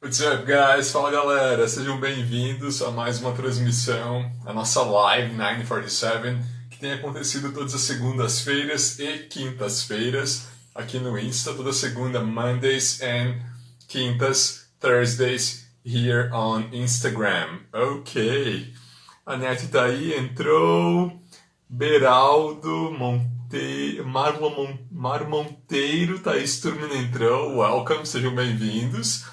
What's up, guys? Fala, galera! Sejam bem-vindos a mais uma transmissão, a nossa live 947, que tem acontecido todas as segundas-feiras e quintas-feiras aqui no Insta, toda segunda, Mondays and quintas, Thursdays, here on Instagram. Ok. A Net tá aí, entrou. Beraldo Monteiro, Mário Monteiro, Thaís Turmina entrou. Welcome, sejam bem-vindos.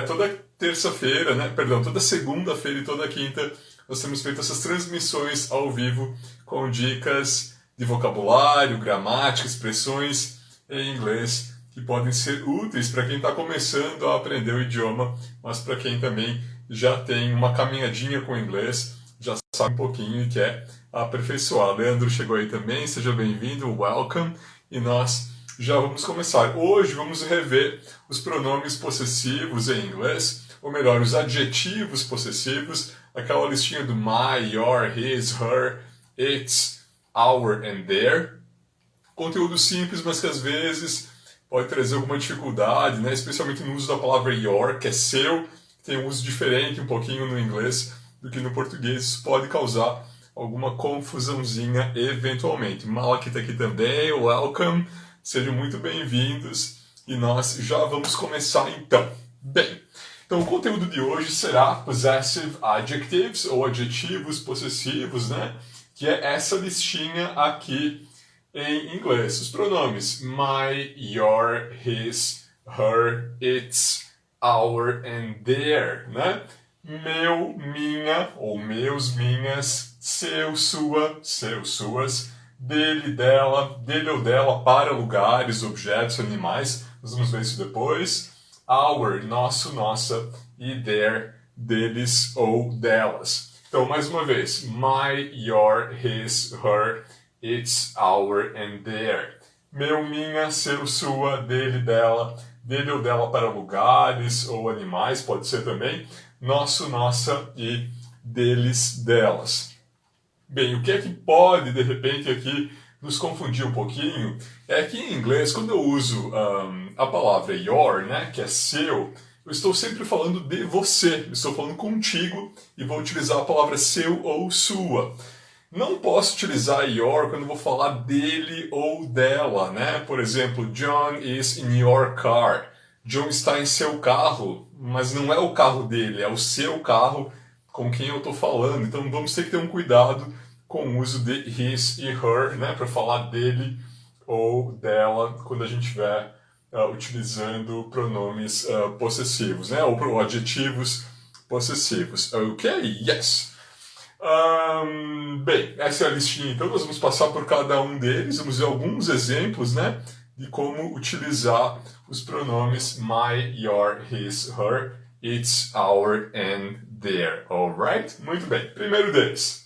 Toda terça-feira, né? Perdão, toda segunda-feira e toda quinta nós temos feito essas transmissões ao vivo com dicas de vocabulário, gramática, expressões em inglês que podem ser úteis para quem está começando a aprender o idioma, mas para quem também já tem uma caminhadinha com o inglês, já sabe um pouquinho e quer aperfeiçoar. Leandro chegou aí também, seja bem-vindo, welcome, e nós já vamos começar. Hoje vamos rever os pronomes possessivos em inglês, ou melhor, os adjetivos possessivos, aquela listinha do my, your, his, her, its, our and their. Conteúdo simples, mas que às vezes pode trazer alguma dificuldade, né? Especialmente no uso da palavra your, que é seu, tem um uso diferente um pouquinho no inglês do que no português. Isso pode causar alguma confusãozinha eventualmente. Malak está aqui também, welcome. Sejam muito bem-vindos e nós já vamos começar então. Bem, então o conteúdo de hoje será Possessive Adjectives, ou adjetivos possessivos, né? Que é essa listinha aqui em inglês. Os pronomes my, your, his, her, its, our and their, né? Meu, minha, ou meus, minhas, seu, sua, seus, suas, dele, dela, dele ou dela para lugares, objetos, animais. Nós vamos ver isso depois. Our, nosso, nossa, e their, deles ou delas. Então, mais uma vez. My, your, his, her, its, our and their. Meu, minha, seu, sua, dele, dela, dele ou dela para lugares ou animais, pode ser também. Nosso, nossa e deles, delas. Bem, o que é que pode, de repente, aqui nos confundir um pouquinho é que em inglês, quando eu uso a palavra your, né, que é seu, eu estou sempre falando de você, eu estou falando contigo e vou utilizar a palavra seu ou sua. Não posso utilizar your quando vou falar dele ou dela, né? Por exemplo, John is in your car. John está em seu carro, mas não é o carro dele, é o seu carro com quem eu estou falando. Então vamos ter que ter um cuidado com o uso de his e her, né, para falar dele ou dela quando a gente estiver utilizando pronomes possessivos, né, ou adjetivos possessivos. Ok? Yes! Bem, essa é a listinha, então nós vamos passar por cada um deles, vamos ver alguns exemplos, né, de como utilizar os pronomes my, your, his, her, its, our and their. Alright? Muito bem. Primeiro deles.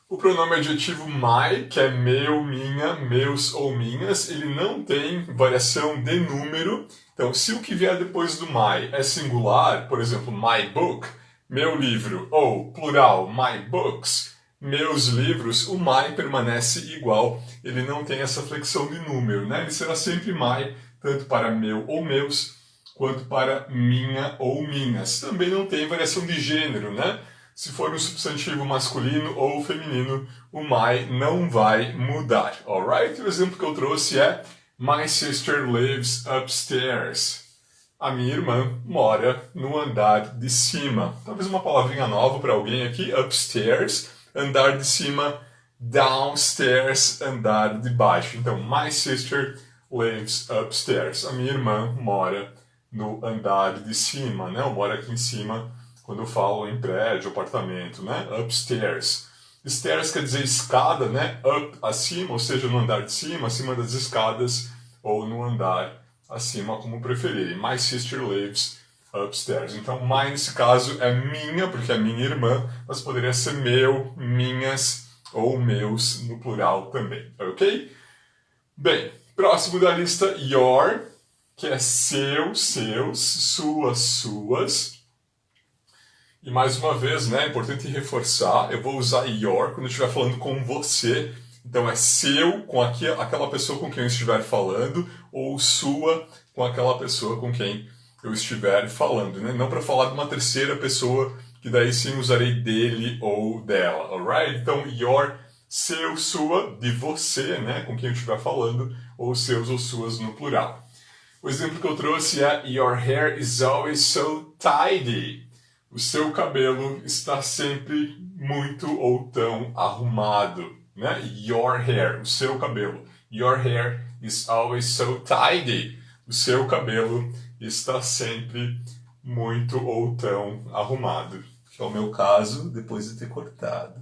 O pronome adjetivo my, que é meu, minha, meus ou minhas, ele não tem variação de número. Então, se o que vier depois do my é singular, por exemplo, my book, meu livro, ou plural, my books, meus livros, o my permanece igual. Ele não tem essa flexão de número, né? Ele será sempre my, tanto para meu ou meus, quanto para minha ou minhas. Também não tem variação de gênero, né? Se for um substantivo masculino ou feminino, o my não vai mudar. Alright? O exemplo que eu trouxe é My sister lives upstairs. A minha irmã mora no andar de cima. Talvez uma palavrinha nova para alguém aqui. Upstairs, andar de cima. Downstairs, andar de baixo. Então, my sister lives upstairs. A minha irmã mora no andar de cima, né? Eu moro aqui em cima quando eu falo em prédio, apartamento, né? Upstairs. Stairs quer dizer escada, né? Up, acima, ou seja, no andar de cima, acima das escadas, ou no andar acima, como preferirem. My sister lives upstairs. Então, my nesse caso é minha, porque é minha irmã, mas poderia ser meu, minhas ou meus no plural também, ok? Bem, próximo da lista, your, que é seu, seus, suas, suas. E mais uma vez, né, é importante reforçar, eu vou usar your quando eu estiver falando com você. Então é seu com aquela pessoa com quem eu estiver falando, ou sua com aquela pessoa com quem eu estiver falando, né? Não para falar de uma terceira pessoa, que daí sim usarei dele ou dela, alright? Então, your, seu, sua, de você, né? Com quem eu estiver falando, ou seus ou suas no plural. O exemplo que eu trouxe é Your hair is always so tidy. O seu cabelo está sempre muito ou tão arrumado, né? Your hair, o seu cabelo. Your hair is always so tidy. O seu cabelo está sempre muito ou tão arrumado. Que é o meu caso, depois de ter cortado.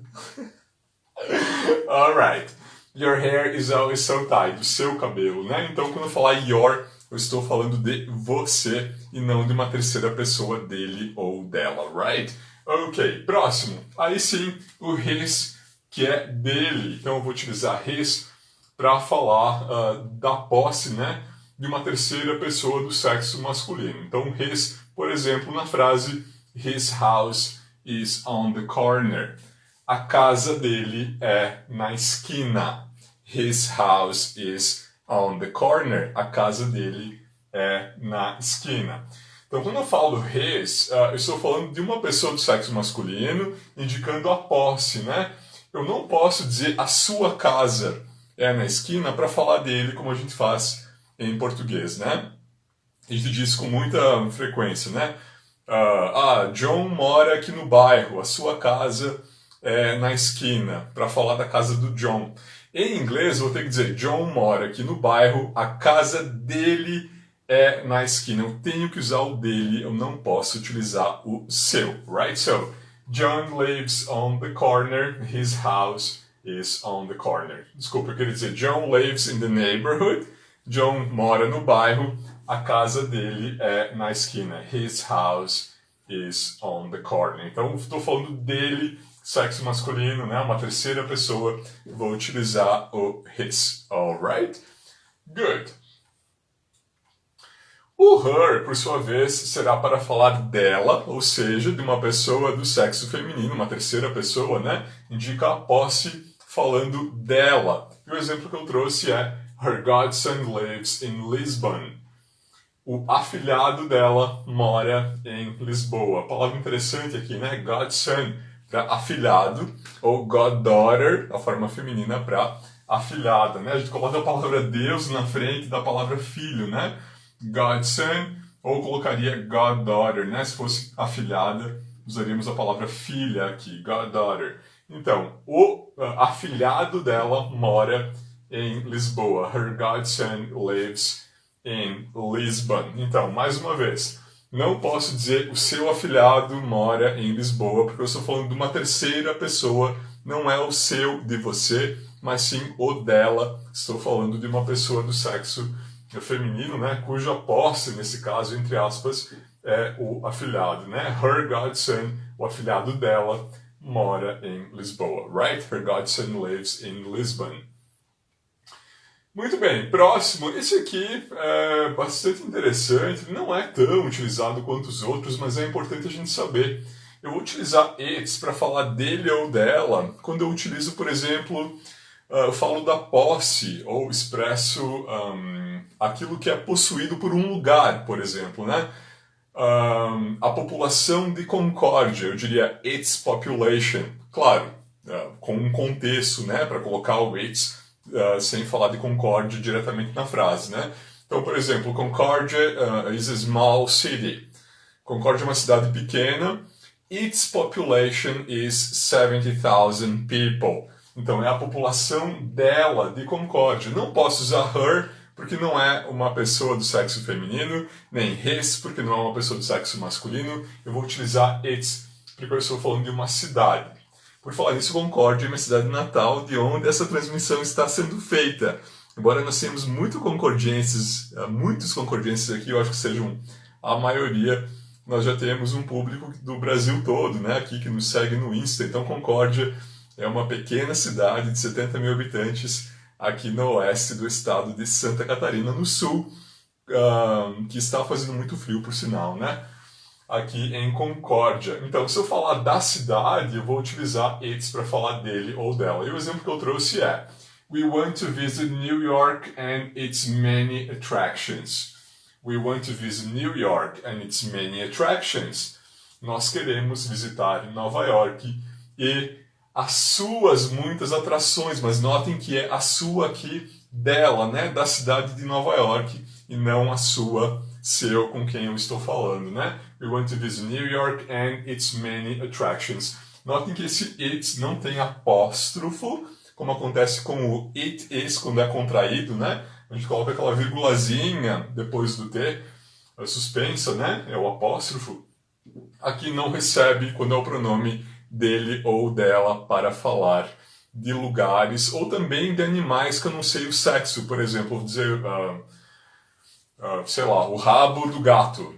Alright. Your hair is always so tidy. O seu cabelo, né? Então, quando eu falar your, eu estou falando de você e não de uma terceira pessoa, dele ou dela, right? Ok, próximo. Aí sim, o his, que é dele. Então eu vou utilizar his para falar da posse, né, de uma terceira pessoa do sexo masculino. Então his, por exemplo, na frase His house is on the corner. A casa dele é na esquina. His house is on the corner. A casa dele é na esquina. Então, quando eu falo his, eu estou falando de uma pessoa do sexo masculino, indicando a posse, né? Eu não posso dizer a sua casa é na esquina para falar dele como a gente faz em português, né? A gente diz com muita frequência, né? John mora aqui no bairro, a sua casa é na esquina, para falar da casa do John. Em inglês, eu vou ter que dizer, John mora aqui no bairro, a casa dele é na esquina. Eu tenho que usar o dele, eu não posso utilizar o seu, right? So, John lives on the corner, his house is on the corner. Desculpa, eu queria dizer, John lives in the neighborhood, John mora no bairro, a casa dele é na esquina. His house is on the corner. Então, estou falando dele, sexo masculino, né? Uma terceira pessoa, vou utilizar o his, alright? Good. O her, por sua vez, será para falar dela, ou seja, de uma pessoa do sexo feminino, uma terceira pessoa, né? Indica a posse falando dela. E o exemplo que eu trouxe é Her godson lives in Lisbon. O afilhado dela mora em Lisboa. Palavra interessante aqui, né? Godson para afilhado, ou goddaughter, a forma feminina para afilhada, né? A gente coloca a palavra Deus na frente da palavra filho, né? Godson, ou colocaria goddaughter, né? Se fosse afilhada, usaríamos a palavra filha aqui, goddaughter. Então, o afilhado dela mora em Lisboa. Her godson lives in Lisbon. Então, mais uma vez, não posso dizer o seu afilhado mora em Lisboa, porque eu estou falando de uma terceira pessoa, não é o seu de você, mas sim o dela. Estou falando de uma pessoa do sexo feminino, né, cuja posse, nesse caso, entre aspas, é o afilhado, né? Her godson, o afilhado dela, mora em Lisboa, right? Her godson lives in Lisbon. Muito bem, próximo. Esse aqui é bastante interessante, não é tão utilizado quanto os outros, mas é importante a gente saber. Eu vou utilizar it's para falar dele ou dela quando eu utilizo, por exemplo, eu falo da posse ou expresso aquilo que é possuído por um lugar, por exemplo, né? A população de Concórdia, eu diria its population, claro, com um contexto, né, para colocar o its sem falar de Concórdia diretamente na frase, né? Então, por exemplo, Concórdia is a small city. Concórdia é uma cidade pequena. Its population is 70,000 people. Então, é a população dela, de Concórdia. Não posso usar her, porque não é uma pessoa do sexo feminino, nem his, porque não é uma pessoa do sexo masculino. Eu vou utilizar its, porque eu estou falando de uma cidade. Por falar nisso, Concórdia é minha cidade natal, de onde essa transmissão está sendo feita. Embora nós tenhamos muitos concordienses aqui, eu acho que sejam a maioria, nós já temos um público do Brasil todo, né, aqui que nos segue no Insta. Então, Concórdia é uma pequena cidade de 70 mil habitantes aqui no oeste do estado de Santa Catarina, no sul, que está fazendo muito frio, por sinal, né? Aqui em Concórdia. Então, se eu falar da cidade, eu vou utilizar it's para falar dele ou dela. E o exemplo que eu trouxe é We want to visit New York and its many attractions. We want to visit New York and its many attractions. Nós queremos visitar Nova York e as suas muitas atrações, mas notem que é a sua aqui dela, né, da cidade de Nova York, e não a sua, seu, com quem eu estou falando, né? We want to visit New York and its many attractions. Notem que esse it não tem apóstrofo, como acontece com o it is quando é contraído, né? A gente coloca aquela virgulazinha depois do T, suspensa, né? É o apóstrofo. Aqui não recebe quando é o pronome dele ou dela para falar de lugares ou também de animais que eu não sei o sexo. Por exemplo, vou dizer, sei lá, o rabo do gato.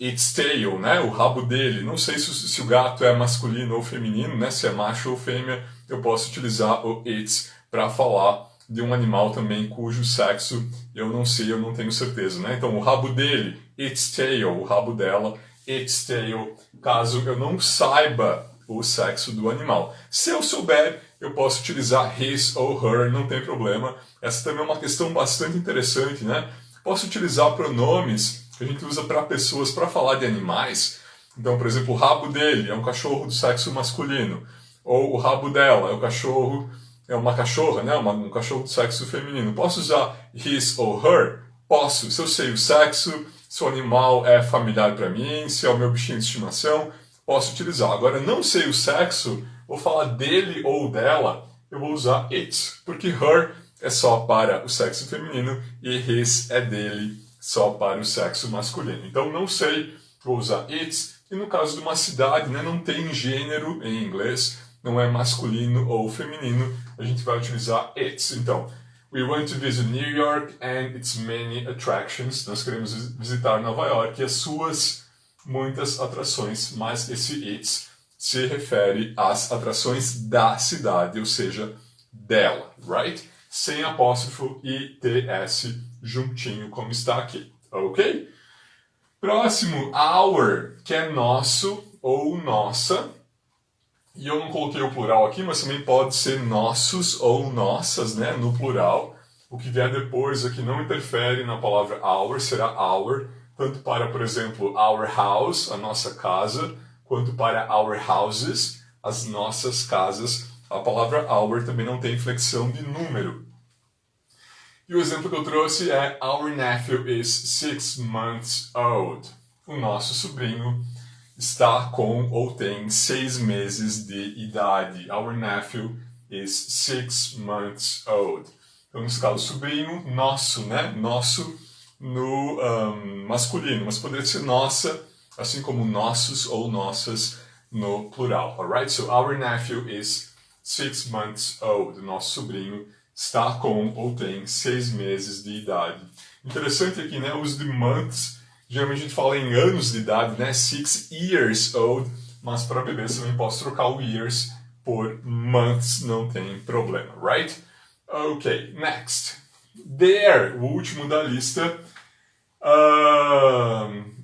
Its tail, né? O rabo dele. Não sei se o gato é masculino ou feminino, né? Se é macho ou fêmea, eu posso utilizar o its para falar de um animal também cujo sexo eu não sei, eu não tenho certeza, né? Então, o rabo dele, its tail, o rabo dela, its tail, caso eu não saiba o sexo do animal. Se eu souber, eu posso utilizar his ou her, não tem problema. Essa também é uma questão bastante interessante, né? Posso utilizar pronomes que a gente usa para pessoas para falar de animais. Então, por exemplo, o rabo dele é um cachorro do sexo masculino. Ou o rabo dela é o cachorro, é uma cachorra, né? Um cachorro do sexo feminino. Posso usar his ou her? Posso. Se eu sei o sexo, se o animal é familiar para mim, se é o meu bichinho de estimação, posso utilizar. Agora, não sei o sexo, vou falar dele ou dela, eu vou usar it, porque her é só para o sexo feminino e his é dele, só para o sexo masculino. Então, não sei, vou usar it. E no caso de uma cidade, né, não tem gênero em inglês, não é masculino ou feminino, a gente vai utilizar it. Então, we want to visit New York and its many attractions. Nós queremos visitar Nova York e as suas muitas atrações, mas esse it se refere às atrações da cidade, ou seja, dela, right? Sem apóstrofo e ts juntinho, como está aqui, ok? Próximo, our, que é nosso ou nossa. E eu não coloquei o plural aqui, mas também pode ser nossos ou nossas, né, no plural. O que vier depois aqui não interfere na palavra our, será our, tanto para, por exemplo, our house, a nossa casa, quanto para our houses, as nossas casas. A palavra our também não tem flexão de número. E o exemplo que eu trouxe é our nephew is 6 months old. O nosso sobrinho está com ou tem 6 meses de idade. Our nephew is 6 months old. Então, nesse caso, sobrinho, nosso, né? Nosso no masculino, mas poderia ser nossa, assim como nossos ou nossas no plural. Alright? So, our nephew is 6 months old. Nosso sobrinho está com ou tem 6 meses de idade. Interessante aqui, né? O uso de months. Geralmente a gente fala em anos de idade, né? 6 years old, mas para bebês também posso trocar o years por months, não tem problema, right? Ok, next. There, o último da lista.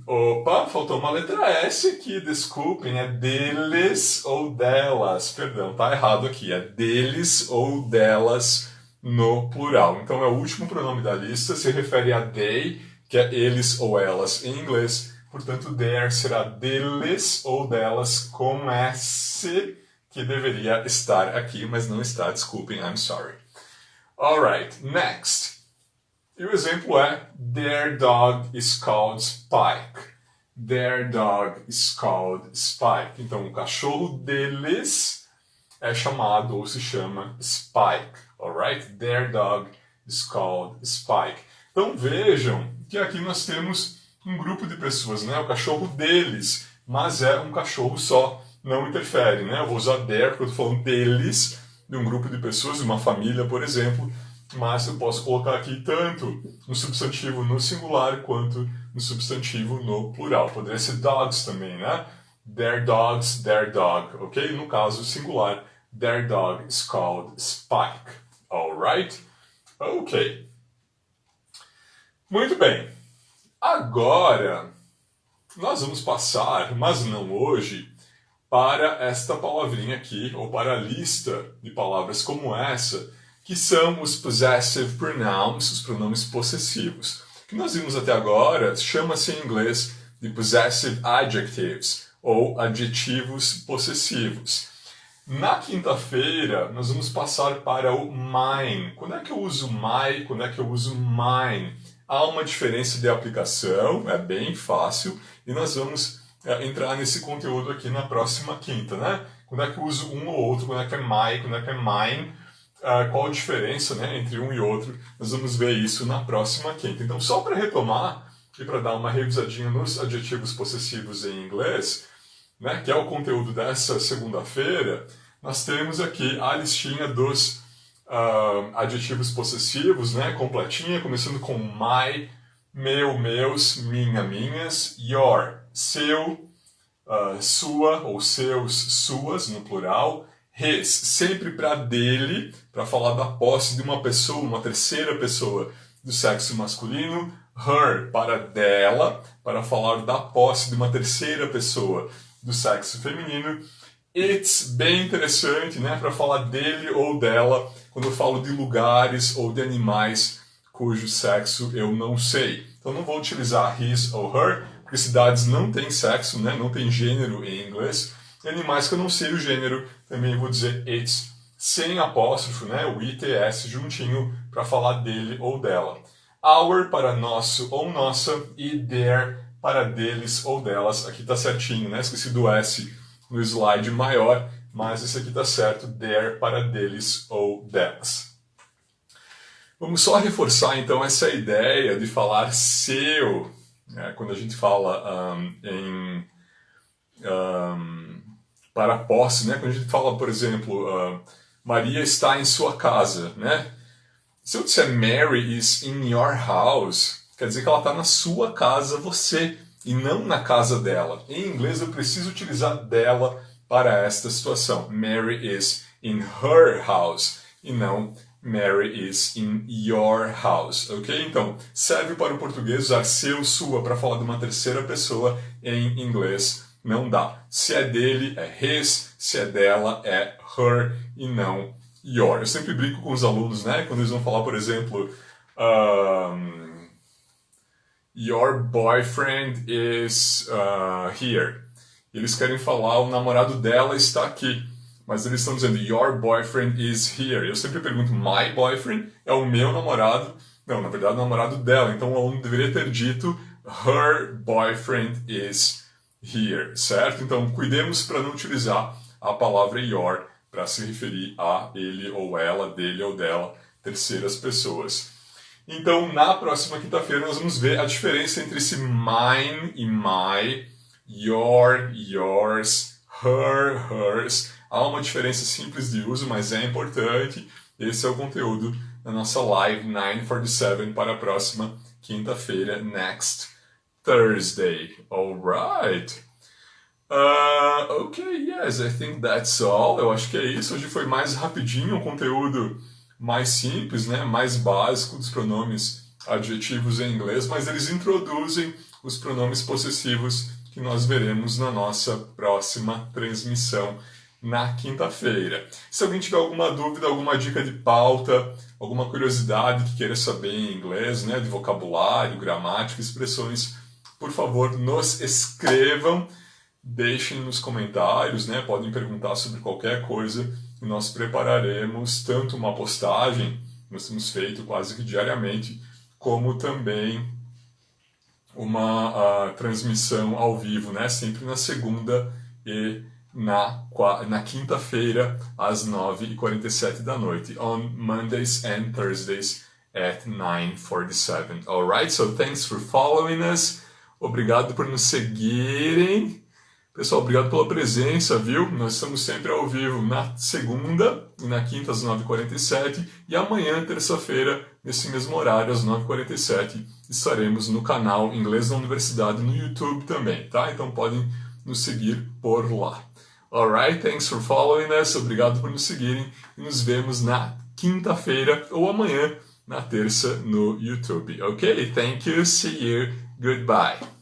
Opa, faltou uma letra S aqui, desculpem, é deles ou delas. Perdão, tá errado aqui, é deles ou delas no plural. Então é o último pronome da lista, se refere a they, que é eles ou elas em inglês. Portanto, there será deles ou delas com S, que deveria estar aqui, mas não está, desculpem, I'm sorry. Alright, next. E o exemplo é their dog is called Spike. Their dog is called Spike. Então, o cachorro deles é chamado ou se chama Spike. Alright? Their dog is called Spike. Então, vejam que aqui nós temos um grupo de pessoas, né? O cachorro deles, mas é um cachorro só, não interfere, né? Eu vou usar their porque eu estou falando deles, de um grupo de pessoas, de uma família, por exemplo, mas eu posso colocar aqui tanto no substantivo no singular quanto no substantivo no plural. Poderia ser dogs também, né? Their dogs, their dog, ok? No caso singular, their dog is called Spike. Alright? Ok. Muito bem. Agora, nós vamos passar, mas não hoje, para esta palavrinha aqui, ou para a lista de palavras como essa, que são os possessive pronouns, os pronomes possessivos. O que nós vimos até agora chama-se em inglês de possessive adjectives, ou adjetivos possessivos. Na quinta-feira, nós vamos passar para o mine. Quando é que eu uso my? Quando é que eu uso mine? Há uma diferença de aplicação, é bem fácil, e nós vamos entrar nesse conteúdo aqui na próxima quinta, né? Quando é que eu uso um ou outro, quando é que é my, quando é que é mine, qual a diferença, né, entre um e outro, nós vamos ver isso na próxima quinta. Então, só para retomar e para dar uma revisadinha nos adjetivos possessivos em inglês, né, que é o conteúdo dessa segunda-feira, nós temos aqui a listinha dos adjetivos possessivos, né, completinha, começando com my, meu, meus, minha, minhas, your, seu, sua ou seus, suas, no plural, his, sempre para dele, para falar da posse de uma pessoa, uma terceira pessoa do sexo masculino, her, para dela, para falar da posse de uma terceira pessoa do sexo feminino, it's, bem interessante, né, para falar dele ou dela, quando eu falo de lugares ou de animais cujo sexo eu não sei. Então não vou utilizar his ou her, porque cidades não têm sexo, né, não tem gênero em inglês. E animais que eu não sei o gênero, também vou dizer it's, sem apóstrofo, né, o its juntinho, para falar dele ou dela. Our para nosso ou nossa e their para deles ou delas. Aqui está certinho, né? Esqueci do S no slide maior, mas esse aqui está certo, their para deles ou delas. Vamos só reforçar então essa ideia de falar seu, né? Quando a gente fala para posse, né? Quando a gente fala, por exemplo, Maria está em sua casa, né? Se eu disser Mary is in your house, quer dizer que ela está na sua casa, você, e não na casa dela. Em inglês eu preciso utilizar dela para esta situação. Mary is in her house, e não Mary is in your house, ok? Então, serve para o português usar seu, sua, para falar de uma terceira pessoa. Em inglês não dá. Se é dele, é his, se é dela, é her, e não your. Eu sempre brinco com os alunos, né? Quando eles vão falar, por exemplo, your boyfriend is here. Eles querem falar, o namorado dela está aqui. Mas eles estão dizendo, your boyfriend is here. Eu sempre pergunto, my boyfriend é o meu namorado. Não, na verdade, o namorado dela. Então o aluno deveria ter dito, her boyfriend is here, certo? Então, cuidemos para não utilizar a palavra your para se referir a ele ou ela, dele ou dela, terceiras pessoas. Então, na próxima quinta-feira, nós vamos ver a diferença entre esse mine e my, your, yours, her, hers. Há uma diferença simples de uso, mas é importante. Esse é o conteúdo da nossa live 947 para a próxima quinta-feira, next Thursday. Alright. Okay, yes, I think that's all. Eu acho que é isso. Hoje foi mais rapidinho, um conteúdo mais simples, né? Mais básico dos pronomes adjetivos em inglês, mas eles introduzem os pronomes possessivos que nós veremos na nossa próxima transmissão na quinta-feira. Se alguém tiver alguma dúvida, alguma dica de pauta, alguma curiosidade que queira saber em inglês, né? De vocabulário, gramática, expressões, por favor, nos escrevam. Deixem nos comentários, né? Podem perguntar sobre qualquer coisa e nós prepararemos tanto uma postagem, nós temos feito quase que diariamente, como também uma transmissão ao vivo, né? Sempre na segunda e na quinta-feira, às 9h47 da noite. On Mondays and Thursdays at 9:47. Alright, so thanks for following us. Obrigado por nos seguirem. Pessoal, obrigado pela presença, viu? Nós estamos sempre ao vivo na segunda e na quinta às 9h47 e amanhã, terça-feira, nesse mesmo horário, às 9h47, estaremos no canal Inglês na Universidade no YouTube também, tá? Então podem nos seguir por lá. Alright, thanks for following us, obrigado por nos seguirem e nos vemos na quinta-feira ou amanhã, na terça, no YouTube. Ok? Thank you, see you, goodbye.